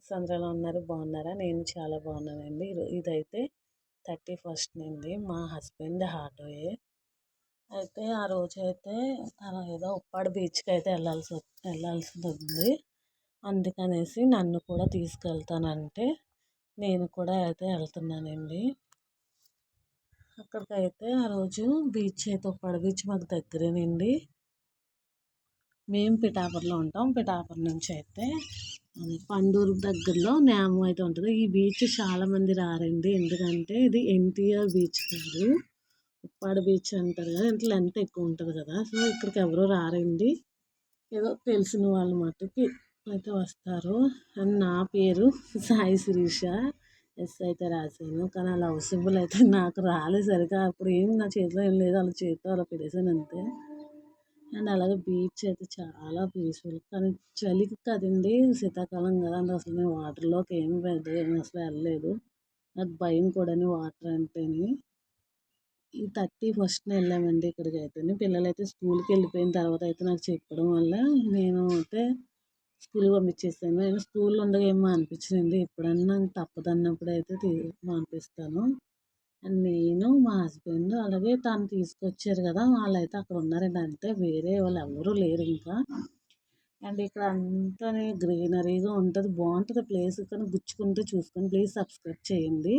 Friends అందరూ ఎలా ఉన్నారు? బాగున్నారా? నేను చాలా బాగున్నానండి. ఇదైతే 31st నుండి మా హస్బెండ్ హార్ట్‌వే. అయితే ఆ రోజైతే తను ఏదో ఉప్పాడ బీచ్‌కి అయితే వెళ్ళాల్సి ఉంది. అందుకనేసి నన్ను కూడా తీసుకెళ్తానంటే నేను కూడా అయితే వెళ్తున్నానండి. అక్కడికైతే ఆ రోజు బీచ్ అయితే ఉప్పాడ బీచ్ మాకు దగ్గరేనండి. మేము పిఠాపురంలో ఉంటాం. పిఠాపురం నుంచి అయితే అది పండూరు దగ్గరలో న్యామ్ అయితే ఉంటుంది. ఈ బీచ్ చాలామంది రారండి, ఎందుకంటే ఇది ఎన్టీఆర్ బీచ్ కాదు, ఉప్పాడ బీచ్ అంటారు కదా, ఇంట్లో లెంత్ ఎక్కువ ఉంటుంది కదా, సో ఇక్కడికి ఎవరు రారండి. ఏదో తెలిసిన వాళ్ళ మట్టుకి అయితే వస్తారు. అండ్ నా పేరు సాయి శిరీష, ఎస్ అయితే రాశాను, కానీ అలా లవ్ సింబల్ అయితే నాకు రాలేదు సరిగా. అప్పుడు ఏం నా చేతిలో ఏం లేదు, అలా చేతితో అలా పెట్టేశాను అంతే. అండ్ అలాగే బీచ్ అయితే చాలా పీస్ఫుల్, కానీ చలికి కదండి, శీతాకాలం కదా అంటే అసలు నేను వాటర్లోకి ఏమి అసలు వెళ్ళలేదు. నాకు భయం కూడా వాటర్ అంటేని. ఈ 31st వెళ్ళామండి ఇక్కడికి అయితే. పిల్లలు అయితే స్కూల్కి వెళ్ళిపోయిన తర్వాత అయితే నాకు చెప్పడం వల్ల నేను అయితే స్కూల్కి పంపించేసాను. నేను స్కూల్లో ఉండగా ఏమో అనిపించింది, ఎప్పుడన్నా తప్పదన్నప్పుడు అయితే పంపిస్తాను. అండ్ నేను మా హస్బెండ్ అలాగే తను తీసుకొచ్చారు కదా, వాళ్ళైతే అక్కడ ఉన్నారండి, అంతే, వేరే వాళ్ళు ఎవరూ లేరు ఇంకా. అండ్ ఇక్కడ అంతా గ్రీనరీగా ఉంటుంది, బాగుంటుంది ప్లేస్, కానీ గుచ్చుకుంటే చూసుకొని ప్లీజ్ సబ్స్క్రైబ్ చేయండి.